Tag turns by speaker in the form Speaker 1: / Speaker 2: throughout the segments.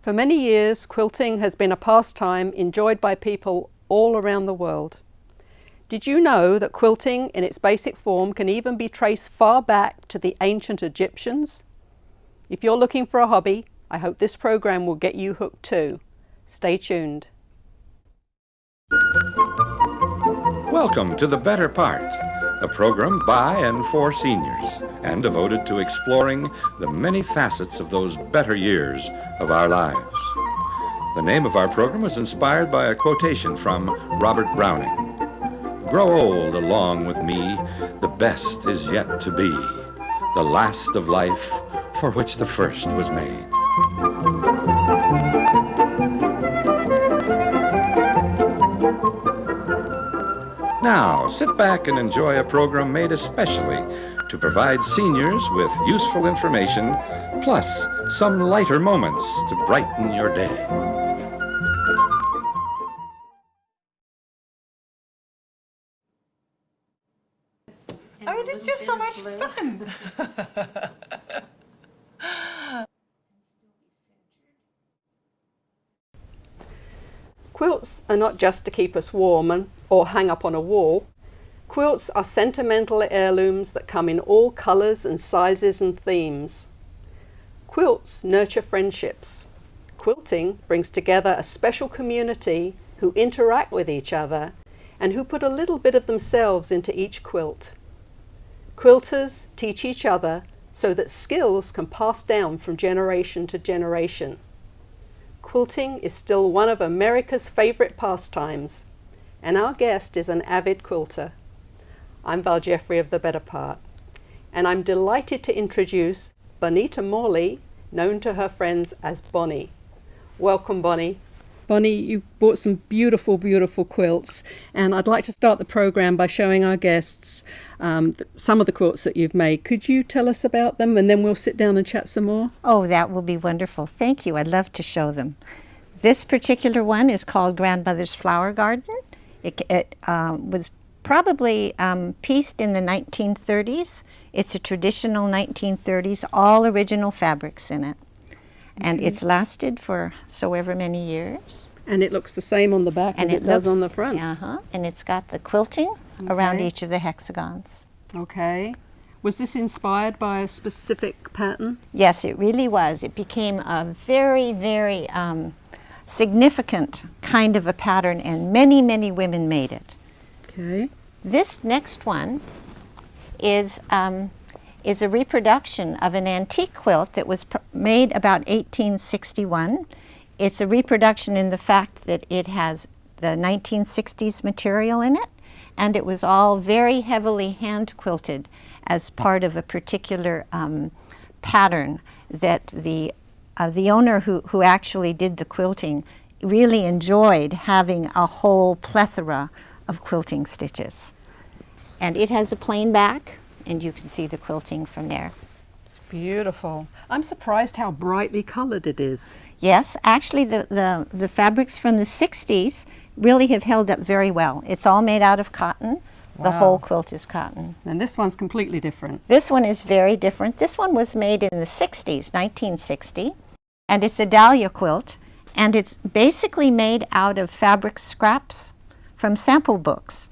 Speaker 1: For many years, quilting has been a pastime enjoyed by people all around the world. Did you know that quilting in its basic form can even be traced far back to the ancient Egyptians? If you're looking for a hobby, I hope this program will get you hooked too. Stay tuned.
Speaker 2: Welcome to The Better Part, a program by and for seniors and devoted to exploring the many facets of those better years of our lives. The name of our program was inspired by a quotation from Robert Browning. "Grow old along with me, the best is yet to be, the last of life for which the first was made." Now, sit back and enjoy a program made especially to provide seniors with useful information, plus some lighter moments to brighten your day.
Speaker 3: I mean, it's just so much fun.
Speaker 1: Quilts are not just to keep us warm or hang up on a wall. Quilts are sentimental heirlooms that come in all colours and sizes and themes. Quilts nurture friendships. Quilting brings together a special community who interact with each other and who put a little bit of themselves into each quilt. Quilters teach each other so that skills can pass down from generation to generation. Quilting is still one of America's favorite pastimes, and our guest is an avid quilter. I'm Val Jeffrey of The Better Part, and I'm delighted to introduce Bonny Morley, known to her friends as Bonny. Welcome, Bonny. Bonny, you bought some beautiful, beautiful quilts, and I'd like to start the program by showing our guests some of the quilts that you've made. Could you tell us about them, and then we'll sit down and chat some more?
Speaker 4: Oh, that will be wonderful. Thank you. I'd love to show them. This particular one is called Grandmother's Flower Garden. It was probably pieced in the 1930s. It's a traditional 1930s, all original fabrics in it. And it's lasted for so ever many years.
Speaker 1: And it looks the same on the back as it does on the front.
Speaker 4: And it's got the quilting around each of the hexagons.
Speaker 1: Okay. Was this inspired by a specific pattern?
Speaker 4: Yes, it really was. It became a very, very significant kind of a pattern, and many, many women made it.
Speaker 1: Okay.
Speaker 4: This next one is a reproduction of an antique quilt that was made about 1861. It's a reproduction in the fact that it has the 1960s material in it, and it was all very heavily hand quilted as part of a particular pattern that the owner who actually did the quilting really enjoyed having a whole plethora of quilting stitches. And it has a plain back, and you can see the quilting from there.
Speaker 1: It's beautiful. I'm surprised how brightly colored it is.
Speaker 4: Yes, actually the fabrics from the 60s really have held up very well. It's all made out of cotton.
Speaker 1: Wow.
Speaker 4: The whole quilt is cotton.
Speaker 1: And this one's completely different.
Speaker 4: This one is very different. This one was made in the 60s, 1960, and it's a dahlia quilt, and it's basically made out of fabric scraps from sample books.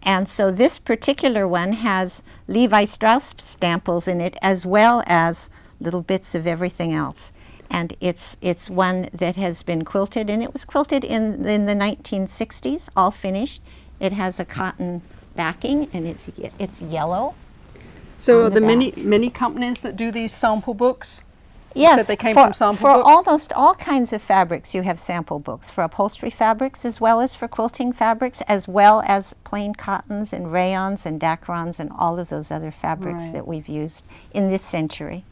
Speaker 4: And so this particular one has Levi Strauss samples in it, as well as little bits of everything else. And it's one that has been quilted, and it was quilted in the 1960s, all finished. It has a cotton backing, and it's yellow.
Speaker 1: So are there many companies that do these sample books?
Speaker 4: Yes,
Speaker 1: you said they came from sample
Speaker 4: for
Speaker 1: books?
Speaker 4: Almost all kinds of fabrics you have sample books, for upholstery fabrics as well as for quilting fabrics, as well as plain cottons and rayons and dacrons and all of those other fabrics that we've used in this century.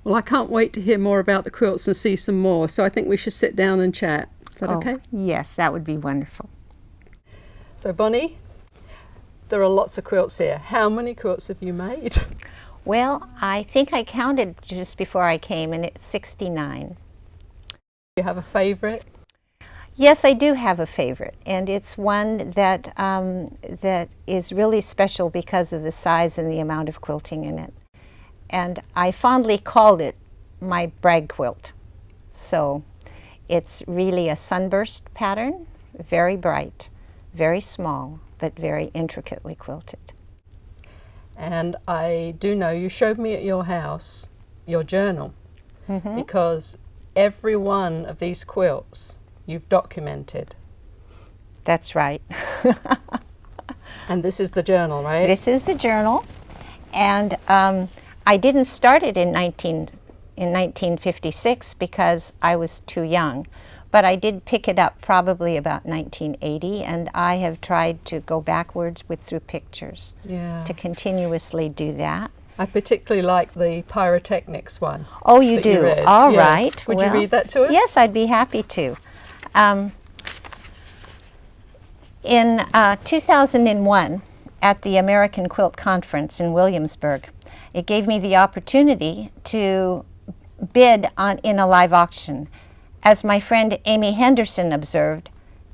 Speaker 1: Well, I can't wait to hear more about the quilts and see some more, so I think we should sit down and chat. Is that okay?
Speaker 4: Yes, that would be wonderful.
Speaker 1: So Bonny, there are lots of quilts here. How many quilts have you made?
Speaker 4: Well, I think I counted just before I came, and it's 69.
Speaker 1: Do you have a favorite?
Speaker 4: Yes, I do have a favorite, and it's one that that is really special because of the size and the amount of quilting in it. And I fondly called it my brag quilt. So It's really a sunburst pattern, very bright, very small, but very intricately quilted.
Speaker 1: And I do know you showed me at your house your journal, because every one of these quilts you've documented.
Speaker 4: That's right.
Speaker 1: And this is the journal, right?
Speaker 4: This is the journal, and I didn't start it in 1956 because I was too young, but I did pick it up probably about 1980, and I have tried to go backwards through pictures to continuously do that.
Speaker 1: I particularly like the pyrotechnics one.
Speaker 4: Oh, you do? All right.
Speaker 1: Would you read that to us?
Speaker 4: Yes, I'd be happy to. In 2001, at the American Quilt Conference in Williamsburg, it gave me the opportunity to bid in a live auction. As my friend Amy Henderson observed,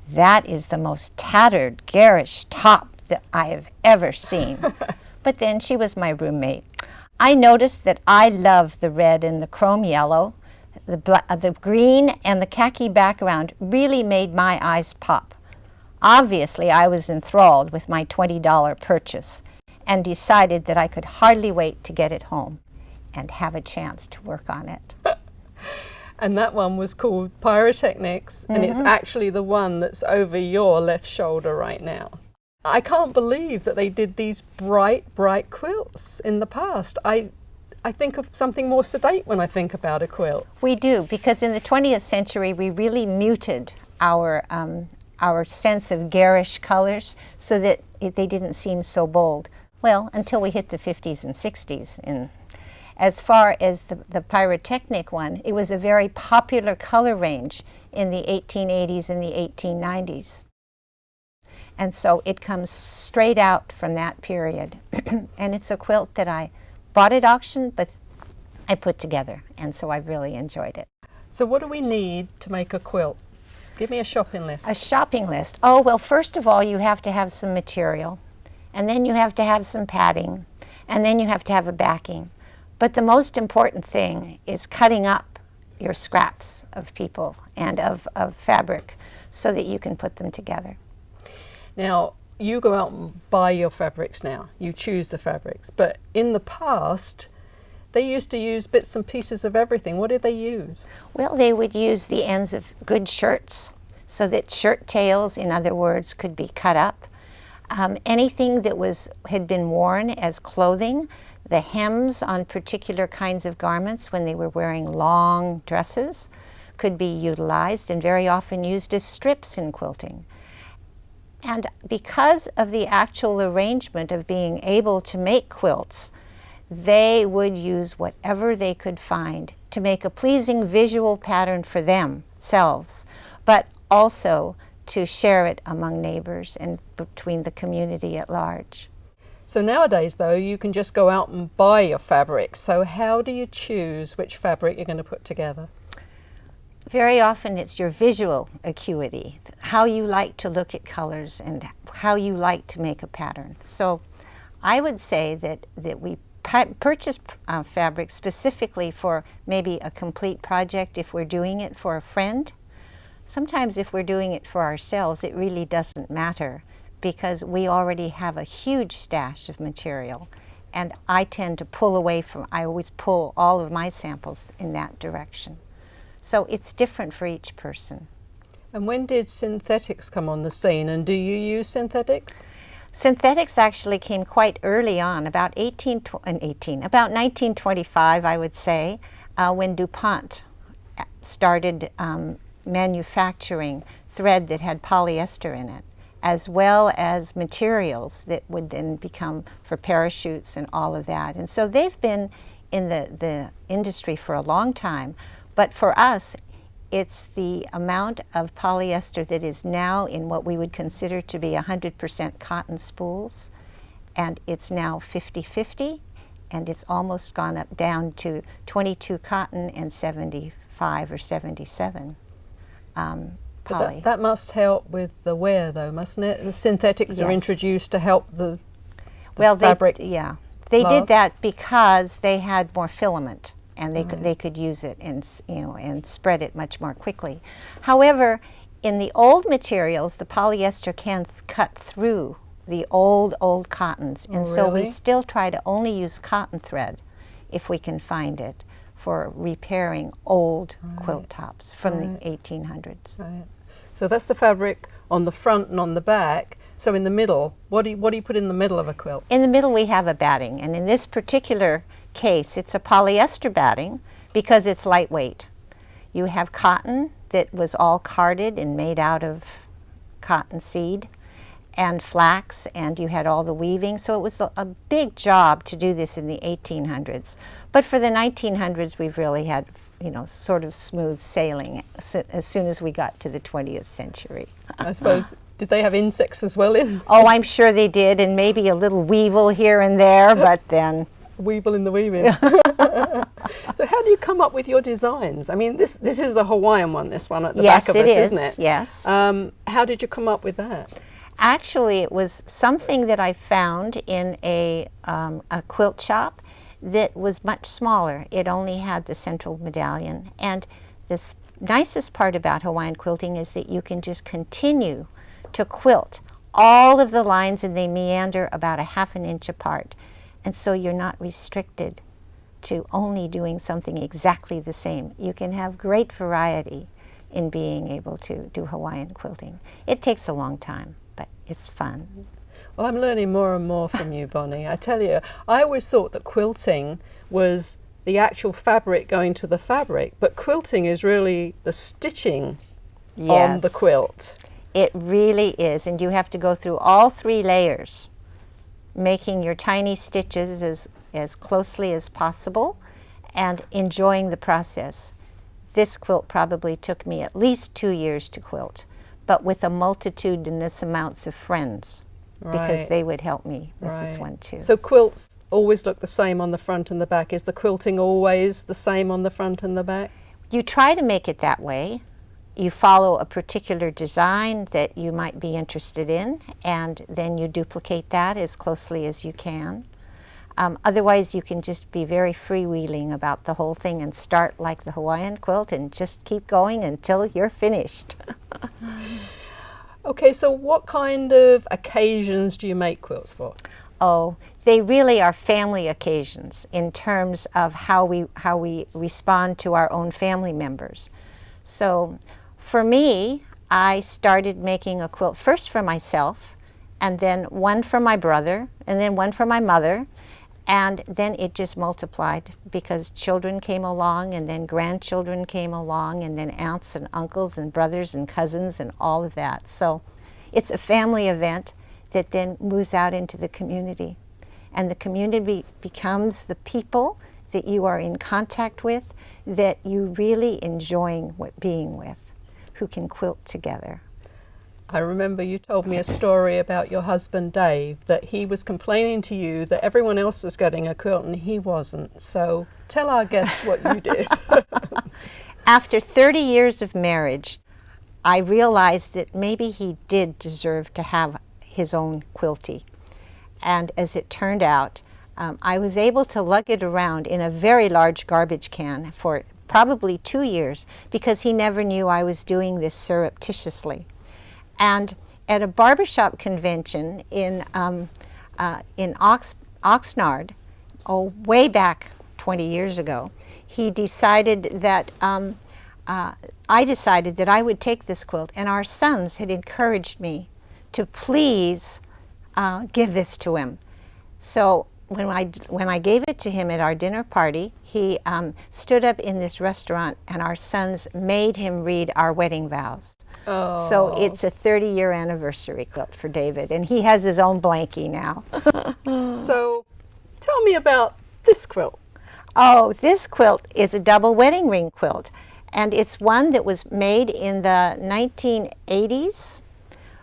Speaker 4: that is the most tattered, garish top that I have ever seen. But then she was my roommate. I noticed that I love the red and the chrome yellow. The green and the khaki background really made my eyes pop. Obviously, I was enthralled with my $20 purchase and decided that I could hardly wait to get it home and have a chance to work on it.
Speaker 1: And that one was called Pyrotechnics, and it's actually the one that's over your left shoulder right now. I can't believe that they did these bright quilts in the past. I think of something more sedate when I think about a quilt.
Speaker 4: We do, because in the 20th century we really muted our sense of garish colors so that they didn't seem so bold. Well, until we hit the 50s and 60s. And as far as the pyrotechnic one, it was a very popular color range in the 1880s and the 1890s. And so it comes straight out from that period. And it's a quilt that I bought at auction, but I put together, and so I've really enjoyed it.
Speaker 1: So what do we need to make a quilt? Give me a shopping list.
Speaker 4: A shopping list. Oh, well, first of all, you have to have some material, and then you have to have some padding, and then you have to have a backing. But the most important thing is cutting up your scraps of people and of fabric so that you can put them together.
Speaker 1: Now, you go out and buy your fabrics now. You choose the fabrics. But in the past, they used to use bits and pieces of everything. What did they use?
Speaker 4: Well, they would use the ends of good shirts so that shirt tails, in other words, could be cut up. Anything that had been worn as clothing, the hems on particular kinds of garments when they were wearing long dresses, could be utilized and very often used as strips in quilting. And because of the actual arrangement of being able to make quilts, they would use whatever they could find to make a pleasing visual pattern for themselves, but also to share it among neighbors and between the community at large.
Speaker 1: So nowadays, though, you can just go out and buy your fabrics. So how do you choose which fabric you're going to put together?
Speaker 4: Very often it's your visual acuity, how you like to look at colors and how you like to make a pattern. So I would say that we purchase fabric specifically for maybe a complete project if we're doing it for a friend. Sometimes if we're doing it for ourselves, it really doesn't matter because we already have a huge stash of material. And I tend to I always pull all of my samples in that direction. So it's different for each person.
Speaker 1: And when did synthetics come on the scene, and do you use synthetics?
Speaker 4: Synthetics actually came quite early on, about 1925, I would say, when DuPont started manufacturing thread that had polyester in it, as well as materials that would then become for parachutes and all of that. And so they've been in the industry for a long time. But for us, it's the amount of polyester that is now in what we would consider to be 100% cotton spools, and it's now 50-50, and it's almost gone up down to 22 cotton and 75 or 77 poly.
Speaker 1: But that must help with the wear, though, mustn't it? The synthetics are introduced to help the fabric.
Speaker 4: They did that because they had more filament. and they could use it and and spread it much more quickly. However, in the old materials, the polyester can cut through the old cottons, and so we
Speaker 1: really?
Speaker 4: still try to only use cotton thread if we can find it for repairing old quilt tops from the 1800s.
Speaker 1: Right. So that's the fabric on the front and on the back. So in the middle, what do you put in the middle of a quilt?
Speaker 4: In the middle we have a batting, and in this particular case it's a polyester batting because it's lightweight. You have cotton that was all carded and made out of cotton seed, and flax, and you had all the weaving, so it was a big job to do this in the 1800s. But for the 1900s we've really had, sort of smooth sailing as soon as we got to the 20th century.
Speaker 1: I suppose, did they have insects as well in?
Speaker 4: Oh, I'm sure they did, and maybe a little weevil here and there, but then...
Speaker 1: Weevil in the weaving. So how do you come up with your designs? I mean, this is the Hawaiian one, this one at the back of us, isn't it?
Speaker 4: Yes.
Speaker 1: How did you come up with that?
Speaker 4: Actually, it was something that I found in a quilt shop that was much smaller. It only had the central medallion. And the nicest part about Hawaiian quilting is that you can just continue to quilt all of the lines, and they meander about a ½ an inch apart. And so you're not restricted to only doing something exactly the same. You can have great variety in being able to do Hawaiian quilting. It takes a long time, but it's fun.
Speaker 1: Well, I'm learning more and more from you, Bonnie. I tell you, I always thought that quilting was the actual fabric going to the fabric, but quilting is really the stitching on the quilt.
Speaker 4: It really is, and you have to go through all 3 layers, making your tiny stitches as closely as possible and enjoying the process. This quilt probably took me at least 2 years to quilt, but with a multitudinous amounts of friends, because they would help me with this one too.
Speaker 1: So quilts always look the same on the front and the back. Is the quilting always the same on the front and the back?
Speaker 4: You try to make it that way. You follow a particular design that you might be interested in, and then you duplicate that as closely as you can. Otherwise, you can just be very freewheeling about the whole thing and start like the Hawaiian quilt and just keep going until you're finished.
Speaker 1: Okay, so what kind of occasions do you make quilts for?
Speaker 4: Oh, they really are family occasions in terms of how we respond to our own family members. So for me, I started making a quilt first for myself, and then one for my brother, and then one for my mother, and then it just multiplied because children came along, and then grandchildren came along, and then aunts and uncles and brothers and cousins and all of that. So it's a family event that then moves out into the community. And the community becomes the people that you are in contact with, that you really enjoying being with, who can quilt together.
Speaker 1: I remember you told me a story about your husband Dave, that he was complaining to you that everyone else was getting a quilt and he wasn't. So tell our guests what you did.
Speaker 4: After 30 years of marriage, I realized that maybe he did deserve to have his own quiltie. And as it turned out, I was able to lug it around in a very large garbage can for probably 2 years, because he never knew I was doing this surreptitiously. And at a barbershop convention in Oxnard, way back 20 years ago, he decided that I decided that I would take this quilt, and our sons had encouraged me to please give this to him. So when I gave it to him at our dinner party, he stood up in this restaurant, and our sons made him read our wedding vows.
Speaker 1: Oh.
Speaker 4: So it's a 30-year anniversary quilt for David, and he has his own blankie now.
Speaker 1: So tell me about this quilt.
Speaker 4: Oh, this quilt is a double wedding ring quilt, and it's one that was made in the 1980s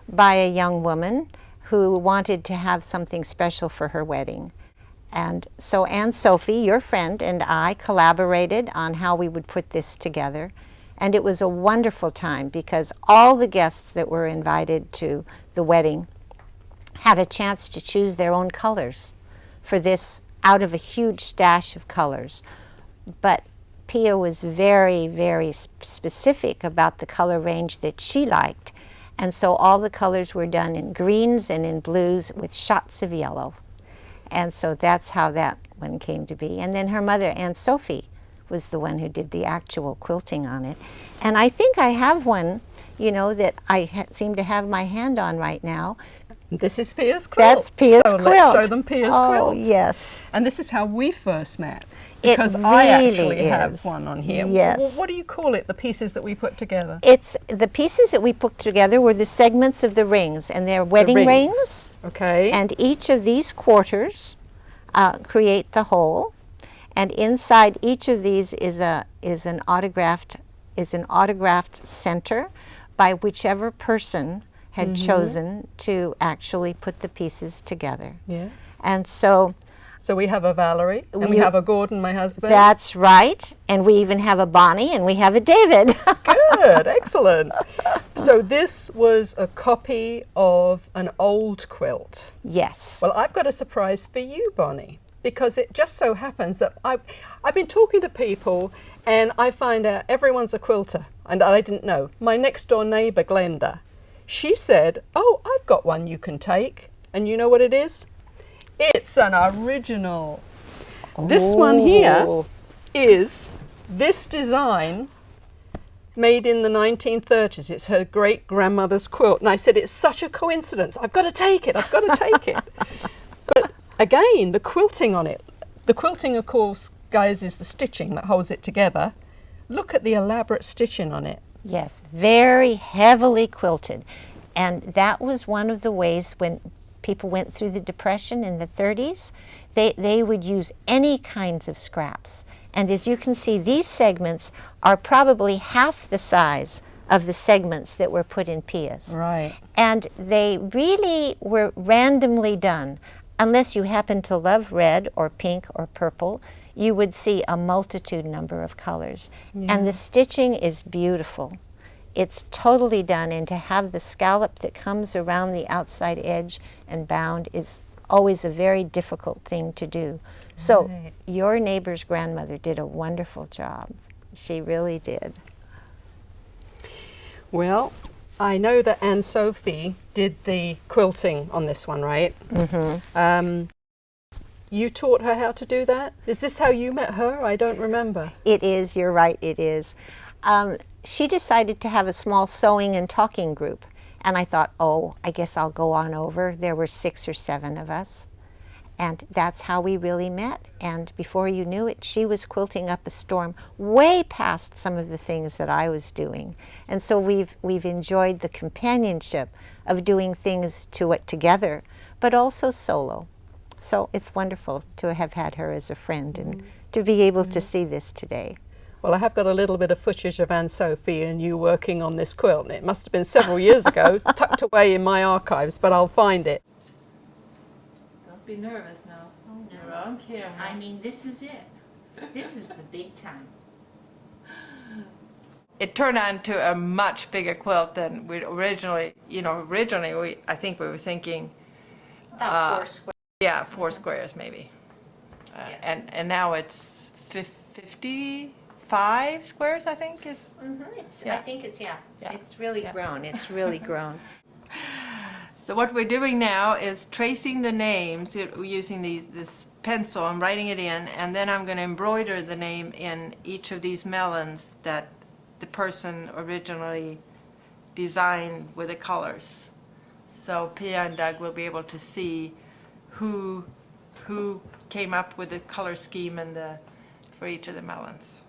Speaker 4: by a young woman who wanted to have something special for her wedding. And so Anne Sophie, your friend, and I collaborated on how we would put this together. And it was a wonderful time, because all the guests that were invited to the wedding had a chance to choose their own colors for this out of a huge stash of colors. but Pia was very, very specific about the color range that she liked. And so all the colors were done in greens and in blues with shots of yellow. And so that's how that one came to be. And then her mother, Aunt Sophie, was the one who did the actual quilting on it. And I think I have one, you know, that I seem to have my hand on right now.
Speaker 1: This is Pia's quilt.
Speaker 4: That's Pia's
Speaker 1: so
Speaker 4: quilt.
Speaker 1: Let's show them Pia's
Speaker 4: oh,
Speaker 1: quilt.
Speaker 4: Yes.
Speaker 1: And this is how we first met.
Speaker 4: It
Speaker 1: Because
Speaker 4: really
Speaker 1: I actually
Speaker 4: is.
Speaker 1: have one on here.
Speaker 4: Yes.
Speaker 1: What do you call it, the pieces that we put together?
Speaker 4: It's the pieces that we put together were the segments of the rings, and they're wedding rings.
Speaker 1: Okay.
Speaker 4: And each of these quarters create the whole. And inside each of these is an autographed center by whichever person had chosen to actually put the pieces together.
Speaker 1: Yeah.
Speaker 4: And so
Speaker 1: we have a Valerie, and we have a Gordon, my husband.
Speaker 4: That's right. And we even have a Bonnie, and we have a David.
Speaker 1: Good, excellent. So this was a copy of an old quilt.
Speaker 4: Yes.
Speaker 1: Well, I've got a surprise for you, Bonnie, because it just so happens that I've been talking to people, and I find out everyone's a quilter, and I didn't know. My next door neighbour, Glenda, she said, "Oh, I've got one you can take." And you know what it is? It's an original. This one here is this design made in the 1930s. It's her great-grandmother's quilt. And I said, it's such a coincidence. I've got to take it. I've got to take it. But again, the quilting on it. The quilting, of course, guys, is the stitching that holds it together. Look at the elaborate stitching on it.
Speaker 4: Yes, very heavily quilted. And that was one of the ways when people went through the Depression in the 30s, they would use any kinds of scraps. And as you can see, these segments are probably half the size of the segments that were put in Pia's.
Speaker 1: Right.
Speaker 4: And they really were randomly done. Unless you happen to love red or pink or purple, you would see a multitude number of colors. Yeah. And the stitching is beautiful. It's totally done, and to have the scallop that comes around the outside edge and bound is always a very difficult thing to do. So your neighbor's grandmother did a wonderful job. She really did.
Speaker 1: Well, I know that Anne Sophie did the quilting on this one, right? Mm-hmm. You taught her how to do that? Is this how you met her? I don't remember.
Speaker 4: It is, you're right, it is. She decided to have a small sewing and talking group. And I thought, oh, I guess I'll go on over. There were 6 or 7 of us. And that's how we really met. And before you knew it, she was quilting up a storm way past some of the things that I was doing. And so we've enjoyed the companionship of doing things together, but also solo. So it's wonderful to have had her as a friend and to be able to see this today.
Speaker 1: Well, I have got a little bit of footage of Anne Sophie and you working on this quilt. It must have been several years ago, tucked away in my archives, but I'll find it.
Speaker 3: Don't be nervous now. You're on camera.
Speaker 4: I mean, this is it. This is the big time.
Speaker 3: It turned out into a much bigger quilt than we originally, I think we were thinking.
Speaker 4: About 4 squares.
Speaker 3: Yeah, 4 squares maybe. And now it's 55 squares, I think is.
Speaker 4: Mm-hmm. I think it's it's really grown. It's really grown.
Speaker 3: So what we're doing now is tracing the names using this pencil. I'm writing it in, and then I'm going to embroider the name in each of these melons that the person originally designed with the colors. So Pia and Doug will be able to see who came up with the color scheme and for each of the melons.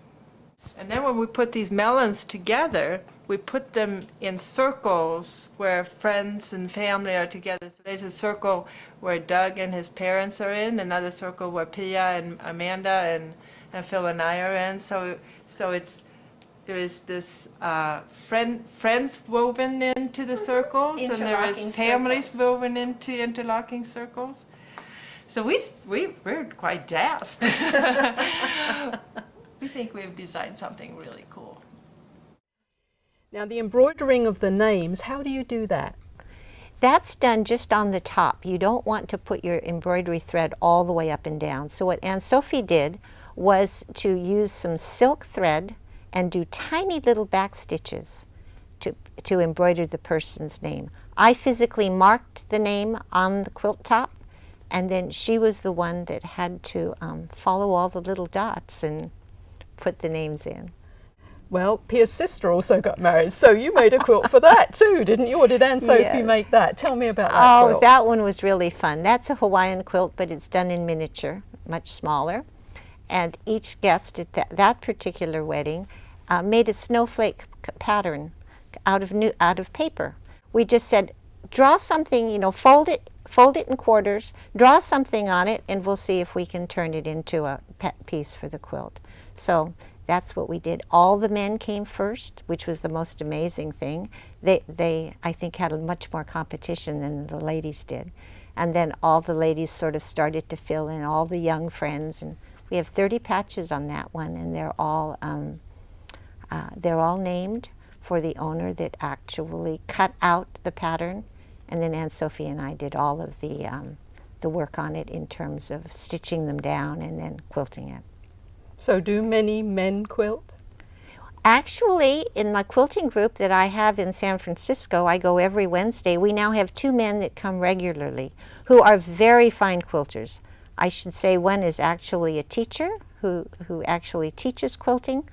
Speaker 3: And then when we put these melons together, we put them in circles where friends and family are together. So there's a circle where Doug and his parents are in, another circle where Pia and Amanda and Phil and I are in. So there is this friends woven into the circles, and there is families woven into interlocking circles. So we're quite jazzed. We think we've designed something really cool.
Speaker 1: Now the embroidering of the names, how do you do that?
Speaker 4: That's done just on the top. You don't want to put your embroidery thread all the way up and down. So what Aunt Sophie did was to use some silk thread and do tiny little back stitches to embroider the person's name. I physically marked the name on the quilt top, and then she was the one that had to follow all the little dots and put the names in.
Speaker 1: Well, Pia's sister also got married, so you made a quilt for that too, didn't you? Or did Anne Sophie
Speaker 4: Yes.
Speaker 1: make that? Tell me about that quilt.
Speaker 4: Oh, that one was really fun. That's a Hawaiian quilt, but it's done in miniature, much smaller. And each guest at that particular wedding made a snowflake pattern out of paper. We just said, draw something, you know, fold it in quarters, draw something on it, and we'll see if we can turn it into a piece for the quilt. So that's what we did. All the men came first, which was the most amazing thing. They I think, had much more competition than the ladies did. And then all the ladies sort of started to fill in, all the young friends. And we have 30 patches on that one, and they're all named for the owner that actually cut out the pattern. And then Aunt Sophie and I did all of the work on it in terms of stitching them down and then quilting it.
Speaker 1: So do many men quilt?
Speaker 4: Actually, in my quilting group that I have in San Francisco, I go every Wednesday. We now have 2 men that come regularly who are very fine quilters. I should say one is actually a teacher who actually teaches quilting,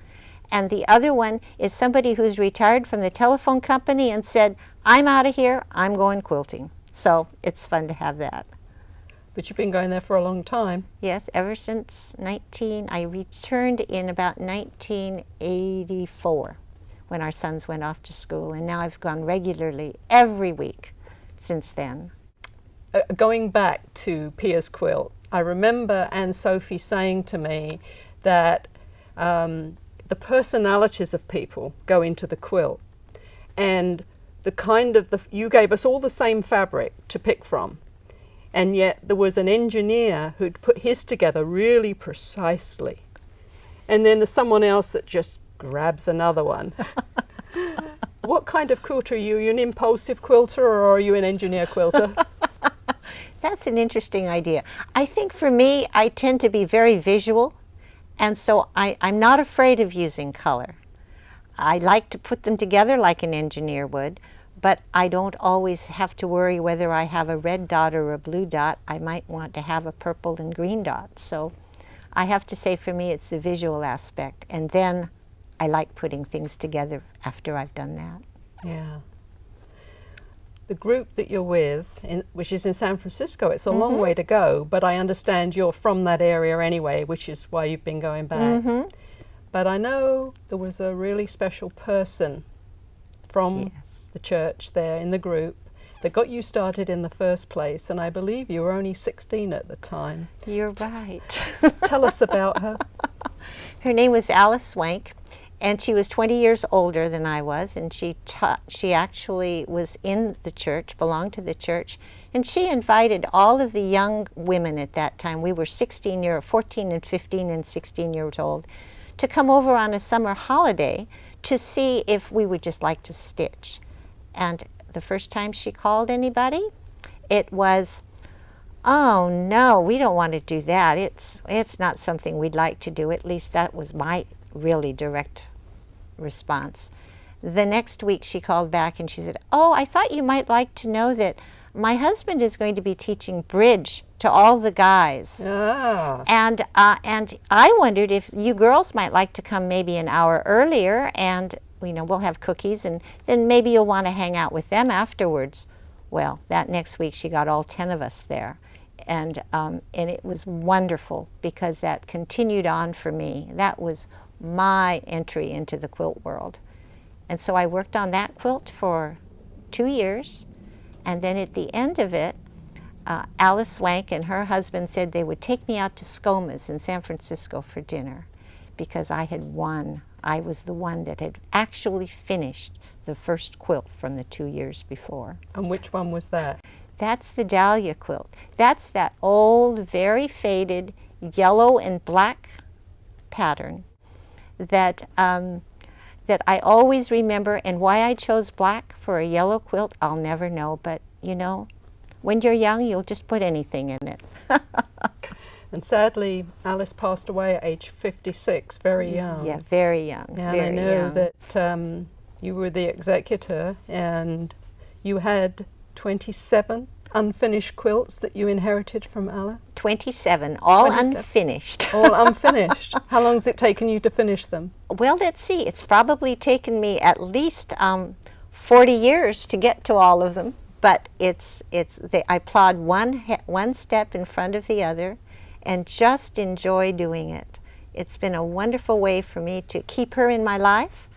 Speaker 4: and the other one is somebody who's retired from the telephone company and said, I'm out of here, I'm going quilting. So it's fun to have that.
Speaker 1: But you've been going there for a long time.
Speaker 4: Yes, ever since I returned in about 1984 when our sons went off to school, and now I've gone regularly every week since then.
Speaker 1: Going back to Pia's quilt, I remember Anne Sophie saying to me that the personalities of people go into the quilt, and you gave us all the same fabric to pick from. And yet there was an engineer who'd put his together really precisely. And then there's someone else that just grabs another one. What kind of quilter are you? Are you an impulsive quilter, or are you an engineer quilter?
Speaker 4: That's an interesting idea. I think for me, I tend to be very visual, and so I'm not afraid of using color. I like to put them together like an engineer would, but I don't always have to worry whether I have a red dot or a blue dot. I might want to have a purple and green dot. So I have to say, for me, it's the visual aspect. And then I like putting things together after I've done that.
Speaker 1: Yeah. The group that you're with, which is in San Francisco, it's a long way to go, but I understand you're from that area anyway, which is why you've been going back. But I know there was a really special person from the church there in the group that got you started in the first place, and I believe you were only 16 at the time.
Speaker 4: You're right.
Speaker 1: Tell us about her.
Speaker 4: Her name was Alice Swank, and she was 20 years older than I was, and she actually was in the church, belonged to the church, and she invited all of the young women at that time, we were 14 and 15 and 16 years old, to come over on a summer holiday to see if we would just like to stitch. And the first time she called anybody, it was, oh no, we don't want to do that. It's not something we'd like to do. At least that was my really direct response. The next week she called back and she said, oh, I thought you might like to know that my husband is going to be teaching bridge to all the guys. And I wondered if you girls might like to come maybe an hour earlier, and we'll have cookies, and then maybe you'll want to hang out with them afterwards. Well, that next week she got all 10 of us there, and it was wonderful because that continued on for me. That was my entry into the quilt world. And so I worked on that quilt for 2 years, and then at the end of it, Alice Swank and her husband said they would take me out to Skoma's in San Francisco for dinner because I had won. I was the one that had actually finished the first quilt from the 2 years before.
Speaker 1: And which one was that?
Speaker 4: That's the Dahlia quilt. That's that old, very faded yellow and black pattern that I always remember, and why I chose black for a yellow quilt, I'll never know, but when you're young, you'll just put anything in it.
Speaker 1: And sadly, Alice passed away at age 56, very young.
Speaker 4: Yeah, very young.
Speaker 1: And
Speaker 4: very
Speaker 1: I know
Speaker 4: young.
Speaker 1: that you were the executor, and you had 27 unfinished quilts that you inherited from Alice.
Speaker 4: 27, all
Speaker 1: 27.
Speaker 4: unfinished.
Speaker 1: All unfinished. How long has it taken you to finish them?
Speaker 4: Well, let's see. It's probably taken me at least 40 years to get to all of them. But I plod one step in front of the other, and just enjoy doing it. It's been a wonderful way for me to keep her in my life,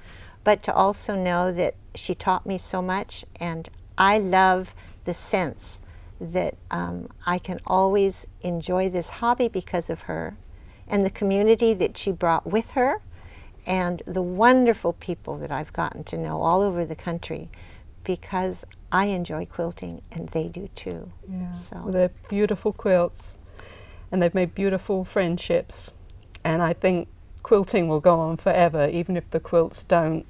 Speaker 4: but to also know that she taught me so much, and I love the sense that I can always enjoy this hobby because of her, and the community that she brought with her, and the wonderful people that I've gotten to know all over the country, because I enjoy quilting and they do too.
Speaker 1: Yeah.
Speaker 4: So.
Speaker 1: Well, they're beautiful quilts, and they've made beautiful friendships, and I think quilting will go on forever, even if the quilts don't.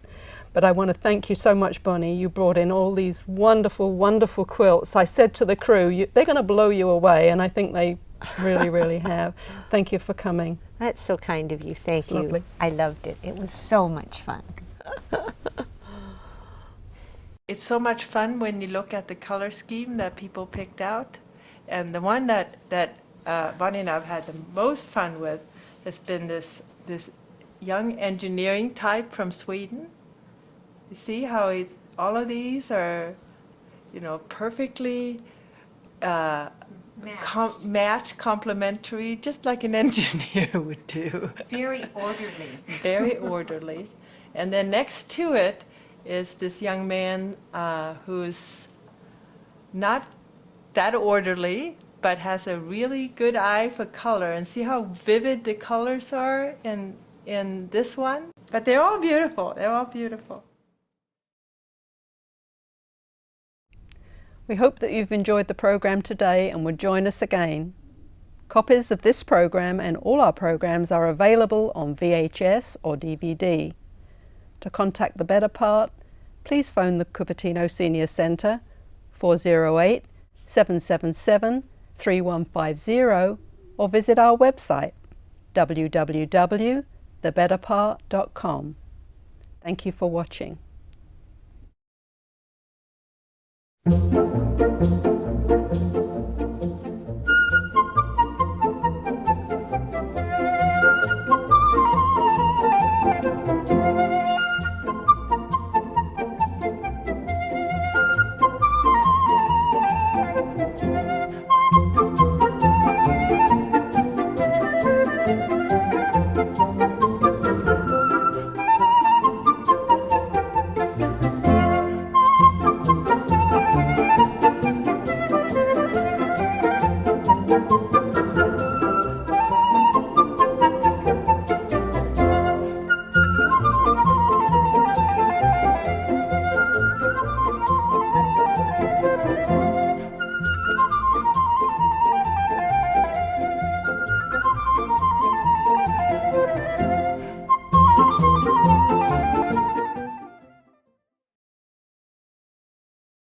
Speaker 1: But I want to thank you so much, Bonny. You brought in all these wonderful, wonderful quilts. I said to the crew, they're going to blow you away, and I think they really, really have. Thank you for coming.
Speaker 4: That's so kind of you. Thank you.
Speaker 1: Lovely.
Speaker 4: I loved it. It was so much fun.
Speaker 3: It's so much fun when you look at the color scheme that people picked out. And the one that Bonny and I have had the most fun with has been this young engineering type from Sweden. You see how all of these are, perfectly match, complementary, just like an engineer would do.
Speaker 4: Very orderly.
Speaker 3: Very orderly. And then next to it is this young man who's not that orderly, but has a really good eye for color. And see how vivid the colors are in this one? But they're all beautiful. They're all beautiful.
Speaker 1: We hope that you've enjoyed the program today and would join us again. Copies of this program and all our programs are available on VHS or DVD. To contact The Better Part, please phone the Cupertino Senior Centre 408-777-3150 or visit our website www.thebetterpart.com. Thank you for watching.